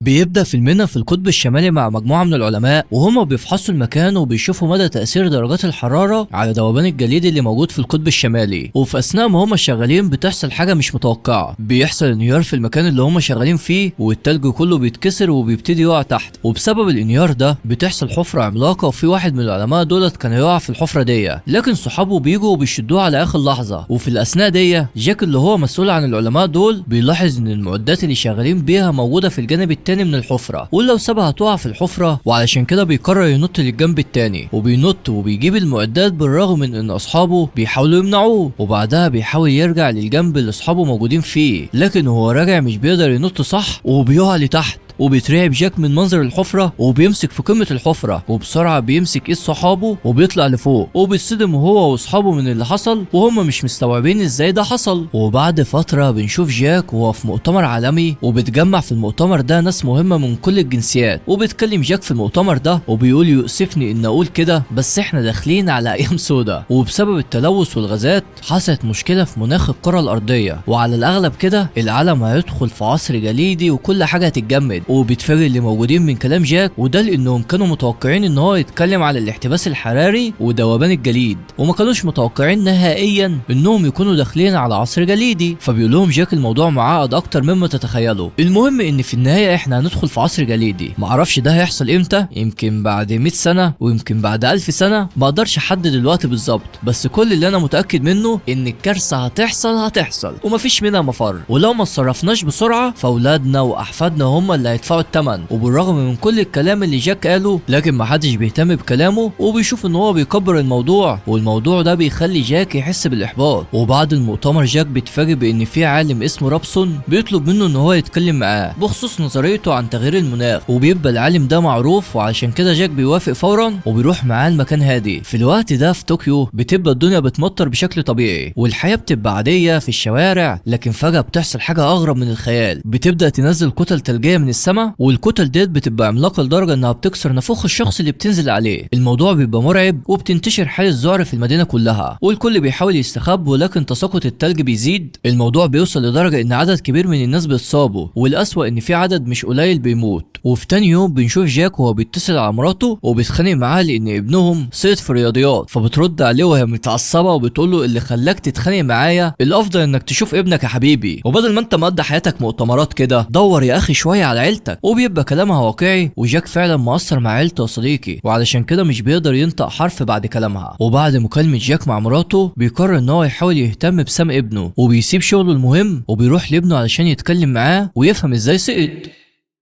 بيبدأ فيلمنا في القطب الشمالي مع مجموعة من العلماء وهما بيفحصوا المكان وبيشوفوا مدى تأثير درجات الحرارة على ذوبان الجليد اللي موجود في القطب الشمالي. وفي أثناء ما هما شغالين بتحصل حاجة مش متوقعة، بيحصل انهيار في المكان اللي هما شغالين فيه والتلج كله بيتكسر وبيبتدي يقع تحت. وبسبب الانهيار ده بتحصل حفرة عملاقة وفي واحد من العلماء دولت كان يقع في الحفرة دي، لكن صحابه بيجوا وبيشدوه على آخر لحظة. وفي الأثناء دي جاك اللي هو مسؤول عن العلماء دول بيلاحظ ان المعدات اللي شغالين بيها موجودة في الجانب التاني من الحفرة، ولو سابها هتقع في الحفرة، وعلشان كده بيقرر ينط للجنب التاني وبينط وبيجيب المعدات بالرغم من ان اصحابه بيحاولوا يمنعوه. وبعدها بيحاول يرجع للجنب اللي اصحابه موجودين فيه، لكن وهو راجع مش بيقدر ينط صح وبيقع لتحت. وبيترعب جاك من منظر الحفرة وبيمسك في قمة الحفرة وبسرعة بيمسك ايد صحابه وبيطلع لفوق وبيتصدم هو واصحابه من اللي حصل وهم مش مستوعبين ازاي ده حصل. وبعد فترة بنشوف جاك وهو في مؤتمر عالمي وبتجمع في المؤتمر ده ناس مهمة من كل الجنسيات، وبيتكلم جاك في المؤتمر ده وبيقول يؤسفني ان اقول كده بس احنا داخلين على ايام سودة، وبسبب التلوث والغازات حصلت مشكلة في مناخ الكرة الارضية، وعلى الاغلب كده العالم هيدخل في عصر جليدي وكل حاجة هتتجمد. وبيتفاجئ اللي موجودين من كلام جاك، وده لانهم كانوا متوقعين ان هو يتكلم على الاحتباس الحراري وذوبان الجليد، وما كانوش متوقعين نهائيا انهم يكونوا داخلين على عصر جليدي. فبيقول لهم جاك الموضوع معقد اكتر مما تتخيلوا، المهم ان في النهايه احنا هندخل في عصر جليدي. معرفش ده هيحصل امتى، يمكن بعد 100 سنه ويمكن بعد 1000 سنه، ما اقدرش احدد الوقت بالظبط، بس كل اللي انا متاكد منه ان الكارثه هتحصل ومفيش منها مفر، ولو ما اتصرفناش بسرعه فاولادنا واحفادنا هم اللي هيدفعوا الثمن. وبالرغم من كل الكلام اللي جاك قاله لكن ما حدش بيهتم بكلامه وبيشوف ان هو بيكبر الموضوع، والموضوع ده بيخلي جاك يحس بالاحباط. وبعد المؤتمر جاك بيتفاجئ بان في عالم اسمه رابسون بيطلب منه ان هو يتكلم معاه بخصوص نظريته عن تغيير المناخ، وبيبقى العالم ده معروف وعشان كده جاك بيوافق فورا وبيروح معاه المكان هادي. في الوقت ده في طوكيو بتبقى الدنيا بتمطر بشكل طبيعي والحياه بتبقى عاديه في الشوارع، لكن فجاه بتحصل حاجه اغرب من الخيال، بتبدا تنزل كتل ثلجيه من السماء، والكتل ديت بتبقى عملاقه لدرجه انها بتكسر نافوخ الشخص اللي بتنزل عليه. الموضوع بيبقى مرعب وبتنتشر حاله ذعر في المدينه كلها والكل بيحاول يستخبى، ولكن تساقط التلج بيزيد. الموضوع بيوصل لدرجه ان عدد كبير من الناس بيتصابوا، والاسوأ ان في عدد مش قليل بيموت. وفي تاني يوم بنشوف جاك وهو بيتصل على مراته وبيتخانق معاها لان ابنهم سقط في الرياضيات، فبترد عليه وهي متعصبه وبتقول له اللي خلاك تتخانق معايا الافضل انك تشوف ابنك يا حبيبي، وبدل ما انت مقضي حياتك مؤتمرات كده دور يا اخي شويه على عيلتك. وبيبقى كلامها واقعي وجاك فعلا مؤثر مع عيلته يا صديقي، وعلشان كده مش بيقدر ينطق حرف بعد كلامها. وبعد مكالمه جاك مع مراته بيقرر ان هو يحاول يهتم بسام ابنه وبيسيب شغله المهم وبيروح لابنه علشان يتكلم معاه ويفهم ازاي سقط.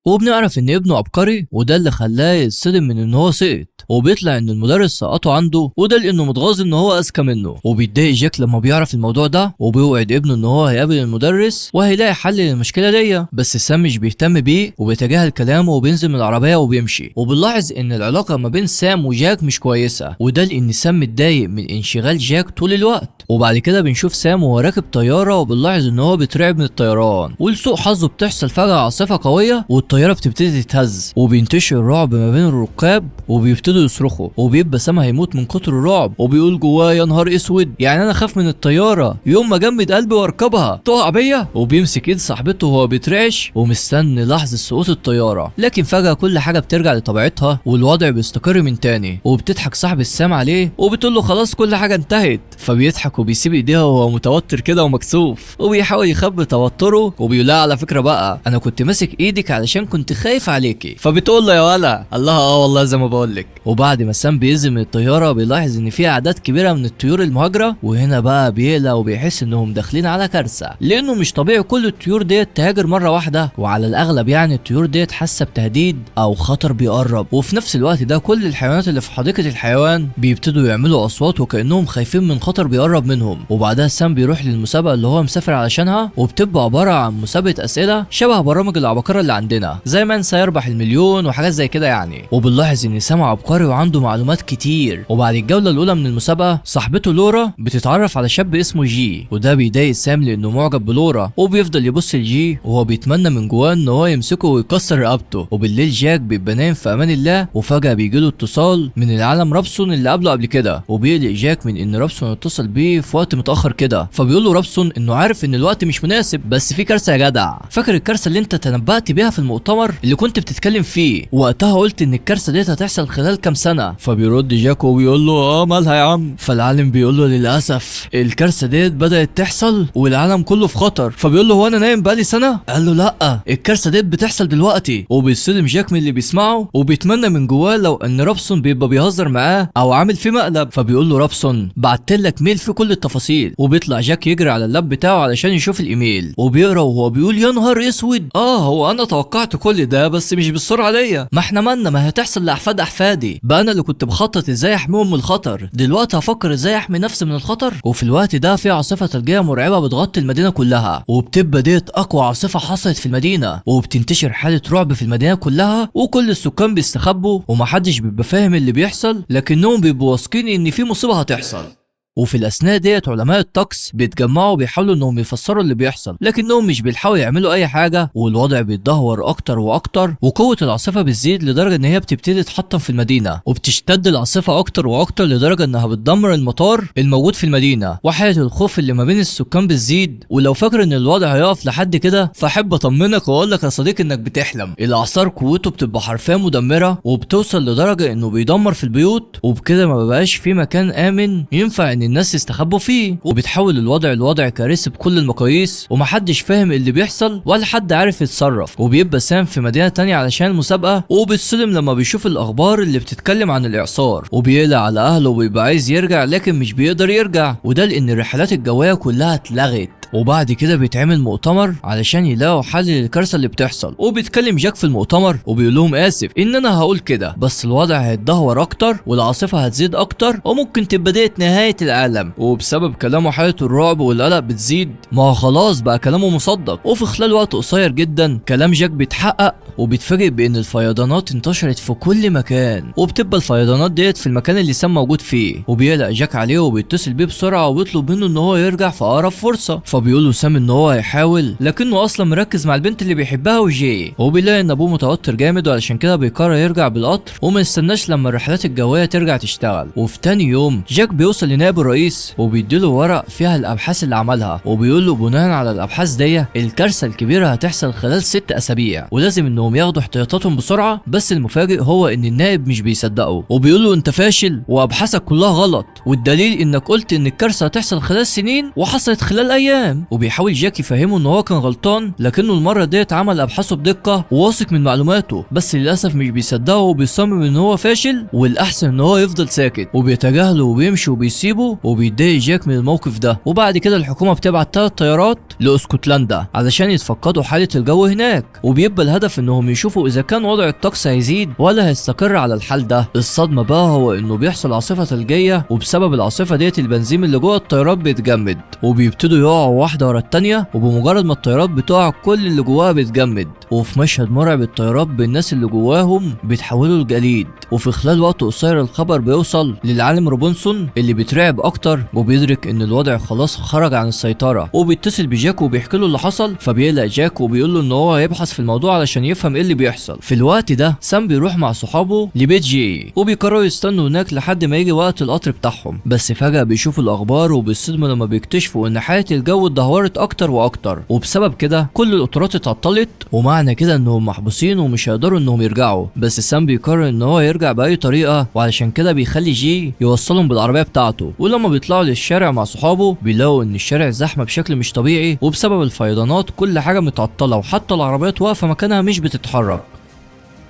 وبنعرف ان ابنه عبقري وده اللي خلاه يتصدم من ان هو سقط، وبيطلع ان المدرس سقطه عنده وده لانه متغاظ ان هو اذكى منه. وبيتضايق جاك لما بيعرف الموضوع ده وبيوعد ابنه ان هو هيقابل المدرس وهيلاقي حل للمشكله دي، بس سام مش بيهتم بيه وبيتجاهل كلامه وبينزل من العربيه وبيمشي. وبنلاحظ ان العلاقه ما بين سام وجاك مش كويسه، وده لان سام متضايق من انشغال جاك طول الوقت. وبعد كده بنشوف سام وهو راكب طياره وبنلاحظ ان هو بيترعب من الطيران، ولسوء حظه بتحصل فجاه عاصفه قويه والطياره بتبتدي تتهز وبينتشر الرعب ما بين الركاب وبيبتدوا يصرخوا، وبيبقى سام هيموت من كتر الرعب وبيقول جواه يا نهار اسود، يعني انا خاف من الطياره يوم ما جمد قلبي واركبها تقع بيا. وبيمسك ايد صاحبته وهو بيترعش ومستني لحظه سقوط الطياره، لكن فجاه كل حاجه بترجع لطبيعتها والوضع بيستقر من تاني. وبتضحك صاحب السام عليه وبتقول له خلاص كل حاجه انتهت، فبيضحك وبيسيب ايديها وهو متوتر كده ومكسوف وبيحاول يخبي توتره وبيقول لها على فكره بقى انا كنت ماسك ايدك علشان كنت خايف عليكي. فبتقول له يا ولا الله والله زي ما بقول لك. وبعد ما سام بينزل من الطياره بيلاحظ ان في اعداد كبيره من الطيور المهاجره، وهنا بقى بيقلق وبيحس انهم داخلين على كارثه، لانه مش طبيعي كل الطيور ديت تهاجر مره واحده، وعلى الاغلب يعني الطيور ديت حاسه بتهديد او خطر بيقرب. وفي نفس الوقت ده كل الحيوانات اللي في حديقه الحيوان بيبتدوا يعملوا اصوات وكانهم خايفين من خطر بيقرب منهم. وبعدها سام بيروح للمسابقه اللي هو مسافر علشانها، وبتبقى عباره عن مسابقه اسئله شبه برامج العباقره اللي عندنا زي من سيربح المليون وحاجات زي كده يعني. وبنلاحظ ان سام عبقري وعنده معلومات كتير. وبعد الجوله الاولى من المسابقه صاحبته لورا بتتعرف على شاب اسمه جي، وده بيضايق سام لانه معجب بلورا وبيفضل يبص لجي وهو بيتمنى من جواه ان هو يمسكه ويكسر رقبته. وبالليل جاك بيبقى نايم في امان الله وفجاه بيجيله اتصال من العالم رابسون اللي قابله قبل كده، وبيقلق جاك من ان رابسون اتصل بيه في وقت متاخر كده. فبيقول له رابسون انه عارف ان الوقت مش مناسب بس في كارثه يا جدع، فاكر الكارثه اللي انت تنبأت بيها في المؤتمر اللي كنت بتتكلم فيه، وقتها قلت ان الكارثه ديت هتحصل خلال كام سنه. فبيرد جاك وبيقول له مالها يا عم؟ فالعالم بيقول له للاسف الكارثه ديت بدات تحصل والعالم كله في خطر. فبيقول له هو انا نايم بقالي سنه؟ قال له لا، الكارثه ديت بتحصل دلوقتي. وبيصدم جاك من اللي بيسمعه وبيتمنى من جواه لو ان رابسون بيبقى بيهزر معاه او عامل فيه مقلب. فبيقول له رابسون بعتلك ميل فيه كل التفاصيل. وبيطلع جاك يجري على اللاب بتاعه علشان يشوف الايميل، وبيقرا وهو بيقول يا نهار اسود، هو انا توقعت كل ده بس مش بالسرعه دي. ما احنا مالنا، ما هتحصل لاحفاد احفادي. بقى انا اللي كنت بخطط ازاي احميهم من الخطر، دلوقتي هفكر ازاي احمي نفسي من الخطر. وفي الوقت ده في عاصفه ثلجيه مرعبه بتغطي المدينه كلها، وبتبقى ديت اقوى عاصفه حصلت في المدينه، وبتنتشر حاله رعب في المدينه كلها، وكل السكان بيستخبوا ومحدش بيبقى فاهم اللي بيحصل، لكنهم بيبقوا واثقين ان في مصيبه هتحصل. وفي الاثناء ديت علماء الطقس بيتجمعوا وبيحاولوا انهم يفسروا اللي بيحصل، لكنهم مش بيلحقوا يعملوا اي حاجه، والوضع بيتدهور اكتر واكتر، وقوه العاصفه بتزيد لدرجه ان هي بتبتدي تحطم في المدينه، وبتشتد العاصفه اكتر واكتر لدرجه انها بتدمر المطار الموجود في المدينه، وحاله الخوف اللي ما بين السكان بتزيد. ولو فاكر ان الوضع هيقف لحد كده فاحب اطمنك واقول لك يا صديقي انك بتحلم. الاعصار قوته بتبقى حرفيا مدمره، وبتوصل لدرجه انه بيدمر في البيوت، وبكده ما بقاش في مكان امن ينفع ان الناس يستخبوا فيه، وبتحول الوضع لوضع كارثي بكل المقاييس، ومحدش فاهم اللي بيحصل ولا حد عارف يتصرف. وبيبقى سام في مدينه تانية علشان المسابقه، وبيتصدم لما بيشوف الاخبار اللي بتتكلم عن الاعصار، وبيقلق على اهله وبيبقى عايز يرجع لكن مش بيقدر يرجع، وده لان الرحلات الجويه كلها اتلغت. وبعد كده بيتعمل مؤتمر علشان يلاقوا حل للكارثه اللي بتحصل، وبيتكلم جاك في المؤتمر وبيقول لهم اسف ان انا هقول كده، بس الوضع هيتدهور اكتر والعاصفه هتزيد اكتر وممكن تبقى ديت نهايه العالم. وبسبب كلامه حاله الرعب والقلق بتزيد، ما هو خلاص بقى كلامه مصدق. وفي خلال وقت قصير جدا كلام جاك بيتحقق، وبيتفاجئ بان الفيضانات انتشرت في كل مكان، وبتبقى الفيضانات ديت في المكان اللي سام موجود فيه. وبيقلق جاك عليه وبيتصل بيه بسرعه وبيطلب منه ان هو يرجع في اقرب فرصه. فبيقول له سام ان هو هيحاول، لكنه اصلا مركز مع البنت اللي بيحبها وجي. وبيلاقي ان ابوه متوتر جامد، وعلشان كده بيقرر يرجع بالقطر وما يستناش لما الرحلات الجويه ترجع تشتغل. وفي تاني يوم جاك بيوصل لنائب الرئيس وبيديله ورق فيها الابحاث اللي عملها، وبيقول له بناء على الابحاث دي الكارثه الكبيره هتحصل خلال 6 اسابيع، ولازم انهم ياخدوا احتياطاتهم بسرعه. بس المفاجئ هو ان النائب مش بيصدقه، وبيقول له انت فاشل وابحاثك كلها غلط، والدليل انك قلت ان الكارثه هتحصل خلال سنين وحصلت خلال ايام. وبيحاول جاك يفهمه ان هو كان غلطان، لكنه المره ديت عمل ابحاثه بدقه وواثق من معلوماته، بس للاسف مش بيصدقه وبيصمم ان هو فاشل، والاحسن ان هو يفضل ساكت، وبيتجاهله وبيمشي وبيسيبه. وبيتضايق جاك من الموقف ده. وبعد كده الحكومه بتبعت 3 طيارات لاسكتلندا علشان يتفقدوا حاله الجو هناك، وبيبقى الهدف انهم يشوفوا اذا كان وضع الطقس هيزيد ولا هيستقر على الحال ده. الصدمه بقى هو انه بيحصل عاصفه ثلجيه، وبسبب العاصفه ديت البنزين اللي جوه الطيارات بيتجمد، وبيبتدوا يقعوا واحده ورا الثانيه، وبمجرد ما الطيارات بتقع كل اللي جواها بيتجمد. وفي مشهد مرعب الطيارات بالناس اللي جواهم بيتحولوا لجليد. وفي خلال وقت قصير الخبر بيوصل للعالم روبنسون اللي بيترعب اكتر، وبيدرك ان الوضع خلاص خرج عن السيطره، وبيتصل بجاك وبيحكي له اللي حصل. فبيقلق جاك وبيقول له ان هو هيبحث في الموضوع علشان يفهم ايه اللي بيحصل. في الوقت ده سام بيروح مع صحابه لبيت جي، وبيقرروا يستنوا هناك لحد ما يجي وقت القطر بتاعهم. بس فجاه بيشوفوا الاخبار وبيصدموا لما بيكتشفوا ان حاله الجو اتدهورت اكتر واكتر، وبسبب كده كل القطارات اتعطلت، ومعنى كده انهم محبوسين ومش هيقدروا انهم يرجعوا. بس سام بيقرر ان هو يرجع باي طريقه، وعلشان كده بيخلي جي يوصلهم بالعربيه بتاعته. ولما بيطلعوا للشارع مع صحابه بيلاقوا ان الشارع زحمه بشكل مش طبيعي، وبسبب الفيضانات كل حاجه متعطله، وحتى العربيات واقفه مكانها مش بتتحرك.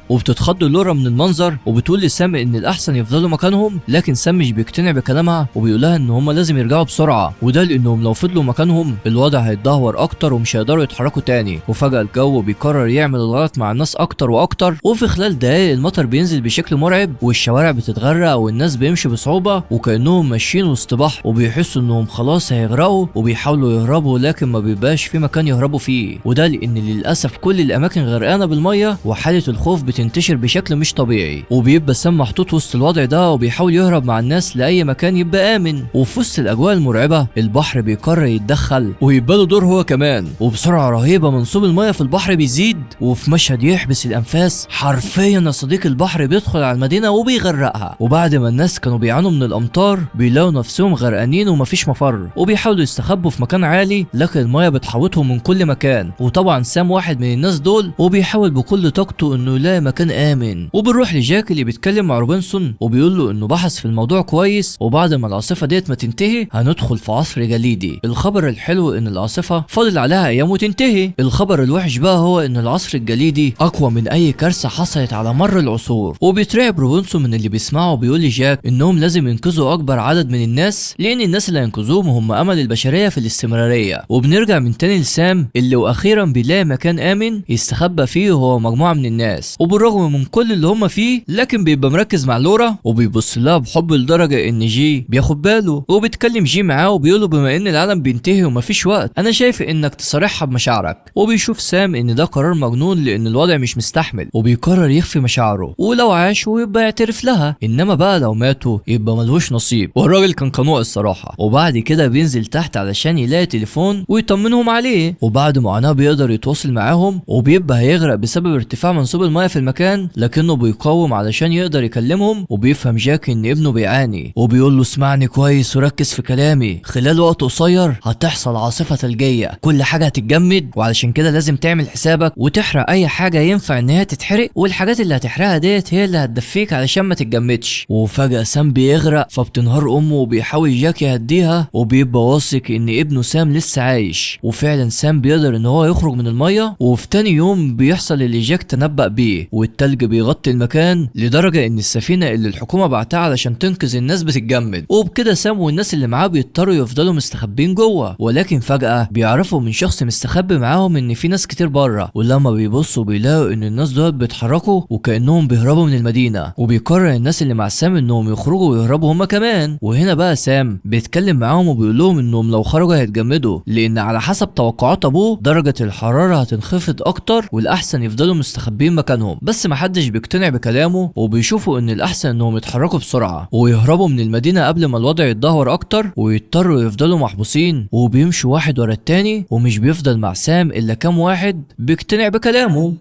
وبتتخض لورا من المنظر، وبتقول لسام ان الاحسن يفضلوا مكانهم، لكن سام مش بيقتنع بكلامها وبيقولها ان هم لازم يرجعوا بسرعه، وده لانهم لو فضلوا مكانهم الوضع هيتدهور اكتر ومش هيقدروا يتحركوا تاني. وفجاه الجو بيقرر يعمل الغلط مع الناس اكتر واكتر، وفي خلال دقايق المطر بينزل بشكل مرعب، والشوارع بتتغرق والناس بيمشوا بصعوبه وكانهم ماشيين وسط بحر، وبيحسوا انهم خلاص هيغرقوا، وبيحاولوا يهربوا لكن ما بيبقاش في مكان يهربوا فيه، وده لان للاسف كل الاماكن غرقانه بالميه، وحاله الخوف بتنتشر بشكل مش طبيعي، وبيبقى سام محطوط وسط الوضع ده وبيحاول يهرب مع الناس لاي مكان يبقى امن. وفي وسط الاجواء المرعبه البحر بيقرر يتدخل ويبقى له دور هو كمان، وبسرعه رهيبه منسوب الميه في البحر بيزيد، وفي مشهد يحبس الانفاس حرفيا يا صديق البحر بيدخل على المدينه وبيغرقها. وبعد ما الناس كانوا بيعانوا من الامطار بيلاقوا نفسهم غرقانين ومفيش مفر، وبيحاولوا يستخبوا في مكان عالي لكن الميه بتحوطهم من كل مكان. وطبعا سام واحد من الناس دول وبيحاول بكل طاقته انه يلاقي مكان امن. وبنروح لجاك اللي بيتكلم مع روبنسون وبيقول له انه بحث في الموضوع كويس، وبعد ما العاصفه ديت ما تنتهي هندخل في عصر جليدي. الخبر الحلو ان العاصفه فاضل عليها ايام وتنتهي. الخبر الوحش بقى هو ان العصر الجليدي اقوى من اي كارثه حصلت على مر العصور. وبيترعب روبنسون من اللي بيسمعه وبيقول لجاك انهم لازم ينقذوا اكبر عدد من الناس، لان الناس اللي هينقذوهم هم امل البشريه في الاستمراريه. وبنرجع من تاني لسام اللي واخيرا بيلاقي مكان امن يستخبى فيه هو مجموعه من الناس. وبالرغم من كل اللي هم فيه لكن بيبقى مركز مع لورا وبيبص لها بحب لدرجه ان جي بياخد باله، وبيتكلم جي معاه وبيقول له بما ان العالم بينتهي ومفيش وقت انا شايف انك تصارحها بمشاعرك. وبيشوف سام ان ده قرار مجنون لان الوضع مش مستحمل، وبيقرر يخفي مشاعره، ولو عاشوا يبقى يعترف لها، انما بقى لو ماتوا يبقى ملهوش نصيب. والراجل كان قنوع الصراحه. وبعد كده بينزل تحت علشان يلاقي تليفون ويطمنهم عليه، وبعد معاناه بيقدر يتواصل معاهم، وبيبقى هيغرق بسبب ارتفاع منسوب الميه في المكان لكنه بيقاوم علشان يقدر يكلمهم. وبيفهم جاك ان ابنه بيعاني وبيقول له اسمعني كويس وركز في كلامي، خلال وقت قصير هتحصل عاصفه ثلجيه، كل حاجه هتتجمد، وعلشان كده لازم تعمل حسابك وتحرق اي حاجه ينفع ان هي تتحرق، والحاجات اللي هتحرقها ديت هي اللي هتدفيك علشان ما تتجمدش. وفجاه سام بيغرق فبتنهار امه وبيحاول جاك يهديها، وبيبقى واثق ان ابنه سام لسه عايش. وفعلا سام بيقدر ان هو يخرج من الميه، وفي تاني يوم بيحصل اللي جاك تنبأ بيه، والتلج بيغطي المكان لدرجه ان السفينه اللي الحكومه بعتها علشان تنقذ الناس بتتجمد. وبكده سام والناس اللي معاه بيضطروا يفضلوا مستخبين جوه، ولكن فجاه بيعرفوا من شخص مستخبي معاهم ان في ناس كتير بره، ولما بيبصوا بيلاقوا ان الناس دول بيتحركوا وكانهم بيهربوا من المدينه. وبيقرر الناس اللي مع سام انهم يخرجوا ويهربوا هما كمان. وهنا بقى سام بيتكلم معاهم وبيقول لهم انهم لو خرجوا هيتجمدوا، لان على حسب توقعات ابوه درجه الحراره هتنخفض اكتر والاحسن يفضلوا مستخبين مكانهم. بس محدش بيقتنع بكلامه وبيشوفوا ان الاحسن انهم يتحركوا بسرعه ويهربوا من المدينه قبل ما الوضع يتدهور اكتر ويضطروا يفضلوا محبوسين. وبيمشوا واحد ورا التاني ومش بيفضل مع سام الا كام واحد بيقتنع بكلامه.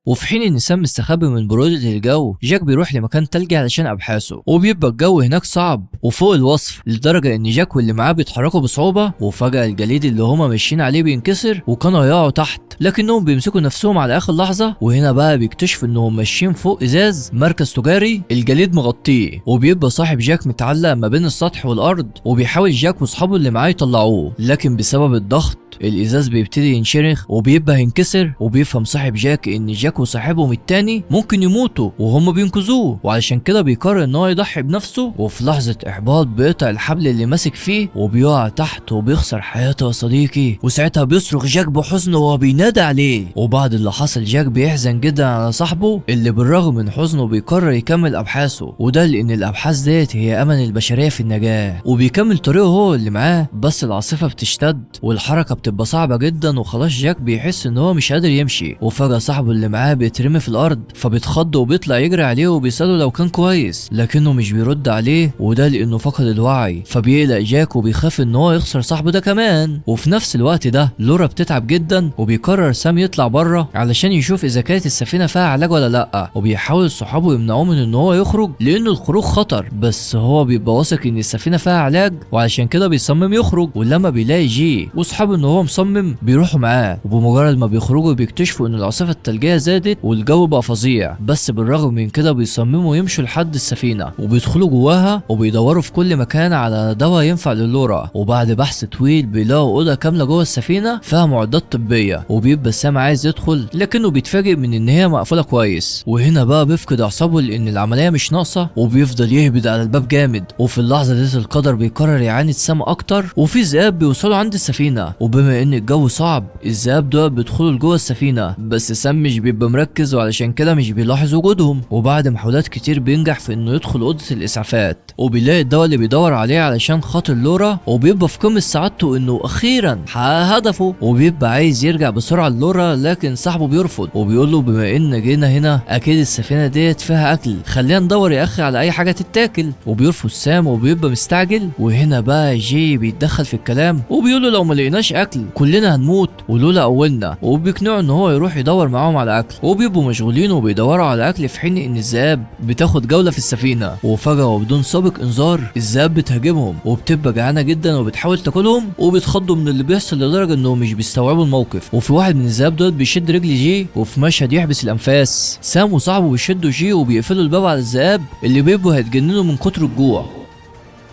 وفي حين ان سام مستخبي من برودة الجو جاك بيروح لمكان تلجي علشان ابحاثه، وبيبقى الجو هناك صعب وفوق الوصف لدرجه ان جاك واللي معاه بيتحركوا بصعوبه. وفجاه الجليد اللي هما ماشيين عليه بينكسر وكانوا هيقعوا تحت، لكنهم بيمسكوا نفسهم على اخر لحظه. وهنا بقى بيكتشفوا انهم ماشيين فوق ازاز مركز تجاري الجليد مغطيه، وبيبقى صاحب جاك متعلق ما بين السطح والارض، وبيحاول جاك واصحابه اللي معاه يطلعوه، لكن بسبب الضغط الازاز بيبتدي ينشرخ وبيبقى هينكسر. وبيفهم صاحب جاك ان جاك وصاحبهم التاني ممكن يموتوا وهم بينقذوه، وعلشان كده بيقرر ان هو يضحي بنفسه. وفي لحظه احباط بيقطع الحبل اللي ماسك فيه وبيقع تحت وبيخسر حياته يا صديقي. وساعتها بيصرخ جاك بحزن وهو بينادى عليه. وبعد اللي حصل جاك بيحزن جدا على صاحبه اللي بالرغم من حزنه بيقرر يكمل ابحاثه، وده لان الابحاث ديت هي امل البشريه في النجاه. وبيكمل طريقه هو اللي معاه، بس العاصفه بتشتد والحركه بتبقى صعبه جدا، وخلاص جاك بيحس ان هو مش قادر يمشي. وفجاه صاحبه اللي معاه بيترمي في الارض فبيتخض وبيطلع يجري عليه وبيساله لو كان كويس، لكنه مش بيرد عليه، وده لانه فقد الوعي. فبيقلق جاك وبيخاف ان هو يخسر صاحبه ده كمان. وفي نفس الوقت ده لورا بتتعب جدا، وبيقرر سام يطلع بره علشان يشوف اذا كانت السفينه فيها علاج ولا لا. وبيحاول صحابه يمنعوه من ان هو يخرج لان الخروج خطر، بس هو بيبقى واثق ان السفينه فيها علاج وعلشان كده بيصمم يخرج. ولما بيلاقي جي واصحابه ان هو مصمم بيروحوا معاه، وبمجرد ما بيخرجوا بيكتشفوا ان العاصفه الثلجيه زادت والجو بقى فظيع. بس بالرغم من كده بيصمموا يمشوا لحد السفينه وبيدخلوا جواها وبيدوروا في كل مكان على دواء ينفع للورا. وبعد بحث طويل بيلاقوا اوضه كامله جوه السفينه فيها معدات طبيه، وبيبقى سام عايز يدخل لكنه بيتفاجئ من ان هي مقفوله كويس. وهنا بقى بيفقد اعصابه لان العمليه مش ناقصه وبيفضل يهبد على الباب جامد. وفي اللحظه دي القدر بيقرر يعاند سام اكتر، وفي ذئاب بيوصلوا عند السفينه، وبما ان الجو صعب الذئاب دول بيدخلوا لجوه السفينه، بس سام مش بيبقى بيبقى مركز وعلشان كده مش بيلاحظ وجودهم. وبعد محاولات كتير بينجح في انه يدخل اوضه الاسعافات وبيلاقي الدواء اللي بيدور عليه علشان خاطر لورا، وبيبقى في قمه سعادته انه اخيرا حقق هدفه، وبيبقى عايز يرجع بسرعه لورا لكن صاحبه بيرفض وبيقول له بما ان جينا هنا اكيد السفينه ديت فيها اكل، خلينا ندور يا اخي على اي حاجه تتاكل. وبيرفض سام وبيبقى مستعجل، وهنا بقى جي بيتدخل في الكلام وبيقول له لو ما لقيناش اكل كلنا هنموت ولولا اولنا، وبيقنعه ان هو يروح يدور معاهم على اكل، وبيبقوا مشغولين وبيدوروا على اكل في حين ان الذئاب بتاخد جوله في السفينه، وفجاه وبدون سابق انذار الذئاب بتهاجمهم وبتبقى جعانه جدا وبتحاول تاكلهم، وبيتخضوا من اللي بيحصل لدرجه انهم مش بيستوعبوا الموقف. وفي واحد من الذئاب دول بيشد رجل جي، وفي مشهد يحبس الانفاس سام وصاحبه بيشدوا جي وبيقفلوا الباب على الذئاب اللي بيبقوا هيتجننوا من كتر الجوع،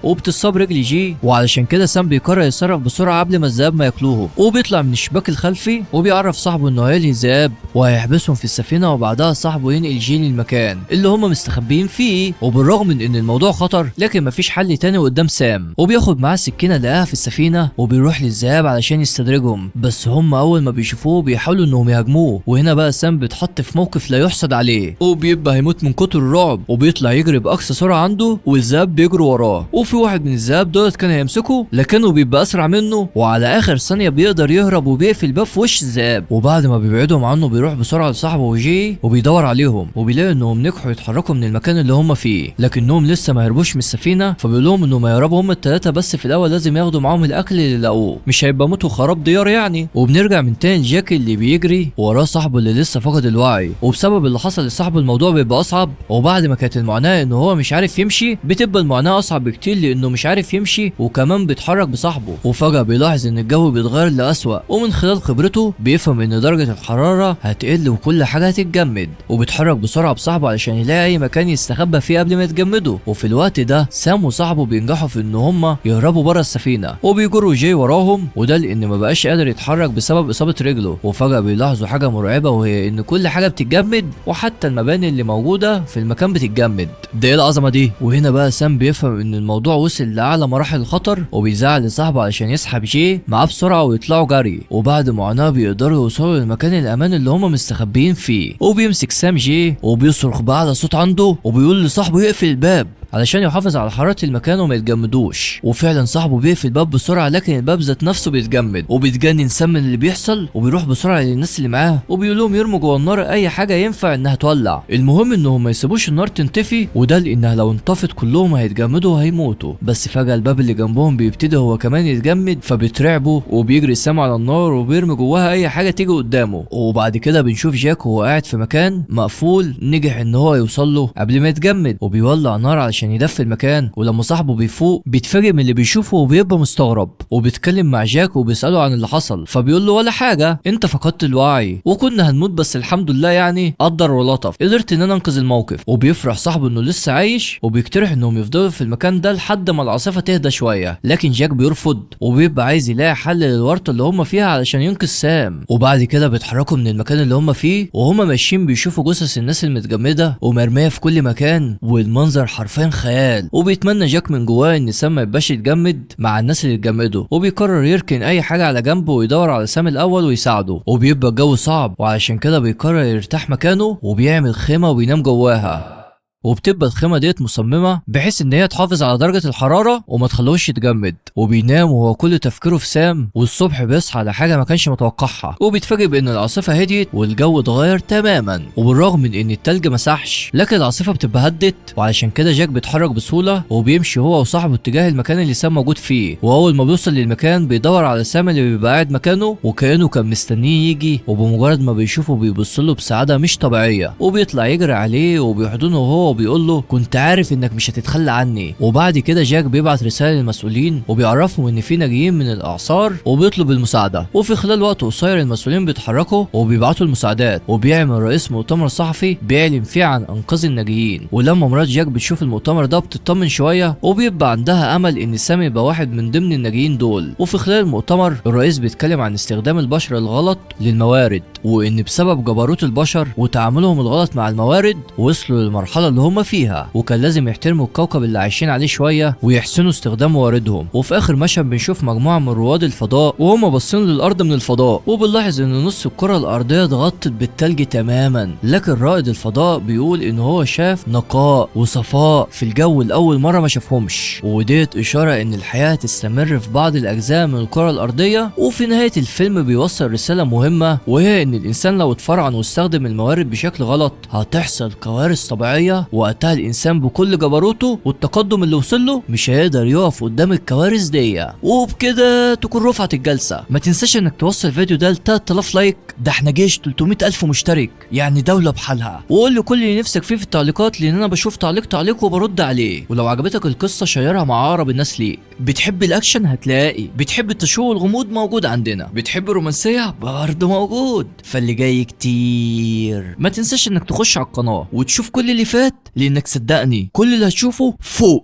وبتصاب رجل جي، وعلشان كده سام بيقرر يتصرف بسرعه قبل ما الذئاب ما ياكلوه، وبيطلع من الشباك الخلفي وبيعرف صاحبه انه هيلهي الذئاب وهيحبسهم في السفينه، وبعدها صاحبه ينقل جي للمكان اللي هم مستخبيين فيه. وبالرغم من ان الموضوع خطر لكن مفيش حل تاني قدام سام، وبياخد معاه سكينه لقاها في السفينه وبيروح للذئاب علشان يستدرجهم، بس هم اول ما بيشوفوه بيحاولوا انهم يهاجموه، وهنا بقى سام بيتحط في موقف لا يحسد عليه وبيبقى هيموت من كتر الرعب، وبيطلع يجري باقصى سرعه عنده والذئاب بيجروا وراه، وفي واحد من الذئاب دولت كان هيمسكه لكنه بيبقى اسرع منه، وعلى اخر ثانيه بيقدر يهرب وبيقفل الباب في وش الذئاب. وبعد ما بيبعدهم عنه بيروح بسرعه لصاحبه وجي وبيدور عليهم، وبيلاقي انهم نجحوا يتحركوا من المكان اللي هم فيه لكنهم لسه ما هربوش من السفينه، فبيقول لهم انهم هيهربوا هم الثلاثه بس في الاول لازم ياخدوا معاهم الاكل اللي لقوه، مش هيبقى موت وخراب ديار يعني. وبنرجع من تاني لجاك اللي بيجري وراه صاحبه اللي لسه فقد الوعي، وبسبب اللي حصل لصاحبه الموضوع بيبقى اصعب، وبعد ما كانت المعاناه انه هو مش عارف يمشي بتبقى المعاناه اصعب بكتير لانه مش عارف يمشي وكمان بيتحرك بصاحبه. وفجأة بيلاحظ ان الجو بيتغير لأسوأ، ومن خلال خبرته بيفهم ان درجة الحرارة هتقل وكل حاجة هتتجمد، وبيتحرك بسرعة بصاحبه علشان يلاقي اي مكان يستخبى فيه قبل ما يتجمدوا. وفي الوقت ده سام وصاحبه بينجحوا في ان هما يهربوا بره السفينة، وبيجروا جاي وراهم، وده لان ما بقاش قادر يتحرك بسبب اصابة رجله. وفجأة بيلاحظوا حاجة مرعبة وهي ان كل حاجة بتتجمد وحتى المباني اللي موجودة في المكان بتتجمد. ده ايه العظمة دي؟ وهنا بقى سام بيفهم ان الموضوع وصل لاعلى مراحل الخطر، وبيزعل لصاحبه علشان يسحب جي معاه بسرعه ويطلعوا جري، وبعد معاناه بيقدروا يوصلوا للمكان الامان اللي هم مستخبيين فيه. وبيمسك سام جي وبيصرخ بأعلى صوت عنده وبيقول لصاحبه يقفل الباب علشان يحافظ على حرارة المكان وما يتجمدوش. وفعلا صاحبه بيقفل الباب بسرعة لكن الباب ذات نفسه بيتجمد، وبيتجنن سام من اللي بيحصل وبيروح بسرعة للناس اللي معاه وبيقول لهم يرموا جوه النار اي حاجة ينفع انها تولع، المهم انهم ما يسيبوش النار تنطفي، وده لانها لو انطفت كلهم هيتجمدوا وهيموتوا. بس فجأة الباب اللي جنبهم بيبتدي هو كمان يتجمد، فبيترعبوا وبيجري سام على النار وبيرمي جواها اي حاجة تيجي قدامه. وبعد كده بنشوف جاك وهو قاعد في مكان مقفول نجح ان هو يوصل له قبل ما يتجمد، وبيولع نار عشان يدفي المكان. ولما صاحبه بيفوق بيتفاجئ من اللي بيشوفه وبيبقى مستغرب، وبيتكلم مع جاك وبيسأله عن اللي حصل، فبيقول له ولا حاجة، انت فقدت الوعي وكنا هنموت بس الحمد لله يعني قدر ولطف قدرت ان انا انقذ الموقف. وبيفرح صاحبه انه لسه عايش وبيقترح انهم يفضلوا في المكان ده لحد ما العاصفة تهدى شوية، لكن جاك بيرفض وبيبقى عايز يلاقي حل للورطة اللي هم فيها علشان ينقذ سام. وبعد كده بيتحركوا من المكان اللي هم فيه وهم ماشيين بيشوفوا جثث الناس المتجمدة ومرمية في كل مكان، والمنظر حرفيا خيال. وبيتمنى جاك من جواه ان سام ما يبقاش يتجمد مع الناس اللي اتجمدوا، وبيقرر يركن اي حاجه على جنبه ويدور على سام الاول ويساعده. وبيبقى الجو صعب وعشان كده بيقرر يرتاح مكانه وبيعمل خيمه وبينام جواها، وبتبقى الخيمه ديت مصممه بحيث ان هي تحافظ على درجه الحراره وما تخلوش يتجمد. وبينام وهو كل تفكيره في سام، والصبح بيصحى على حاجه ما كانش متوقعها وبيتفاجئ بان العاصفه هديت والجو اتغير تماما، وبالرغم من ان التلج مسحش لكن العاصفه بتبقى هدت، وعشان كده جاك بيتحرك بسهوله وبيمشي هو وصاحبه اتجاه المكان اللي سام موجود فيه. واول ما بيوصل للمكان بيدور على سام اللي بيبقى قاعد مكانه وكانه كان مستنيه يجي، وبمجرد ما بيشوفه بيبص له بسعاده مش طبيعيه وبيطلع يجري عليه وبيحضنه هو وبيقول له كنت عارف انك مش هتتخلى عني. وبعد كده جاك بيبعت رساله للمسؤولين وبيعرفهم ان في ناجيين من الاعصار وبيطلب المساعده، وفي خلال وقت قصير المسؤولين بيتحركوا وبيبعتوا المساعدات، وبيعمل رئيس مؤتمر صحفي بيعلن فيه عن انقاذ الناجيين. ولما مرات جاك بتشوف المؤتمر ده بتطمن شويه وبيبقى عندها امل ان سام يبقى واحد من ضمن الناجيين دول. وفي خلال المؤتمر الرئيس بيتكلم عن استخدام البشر الغلط للموارد وان بسبب جبروت البشر وتعاملهم الغلط مع الموارد وصلوا للمرحله اللي هم فيها، وكان لازم يحترموا الكوكب اللي عايشين عليه شويه ويحسنوا استخدام مواردهم. وفي اخر مشهد بنشوف مجموعه من رواد الفضاء وهم باصين للارض من الفضاء، وبنلاحظ ان نص الكره الارضيه اتغطت بالتلج تماما، لكن رائد الفضاء بيقول ان هو شاف نقاء وصفاء في الجو لاول مره ما شافهمش، وديت اشاره ان الحياه تستمر في بعض الاجزاء من الكره الارضيه. وفي نهايه الفيلم بيوصل رساله مهمه، وهي ان الانسان لو اتفرعن واستخدم الموارد بشكل غلط هتحصل كوارث طبيعيه، وقتها الانسان بكل جبروته والتقدم اللي وصل له مش هيقدر يقف قدام الكوارث دي. وبكده تكون رفعت الجلسه. ما تنساش انك توصل الفيديو ده ل 3000 لايك، ده احنا جيش 300,000 مشترك، يعني دوله بحالها. وقول لي كل اللي نفسك فيه في التعليقات، لان انا بشوف تعليق وبرد عليه. ولو عجبتك القصه شيرها مع اقرب الناس ليك. بتحب الاكشن هتلاقي، بتحب التشويق والغموض موجود عندنا، بتحب الرومانسيه برضه موجود، فاللي جاي كتير. ما تنساش انك تخش على القناه وتشوف كل اللي فات، لانك صدقني كل اللي هتشوفه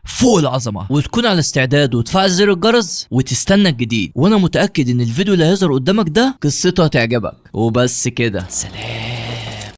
فوق العظمه. وتكون على استعداد وتفعل زر الجرس وتستنى الجديد، وانا متاكد ان الفيديو اللي هيظهر قدامك ده قصته هتعجبك. وبس كده، سلام.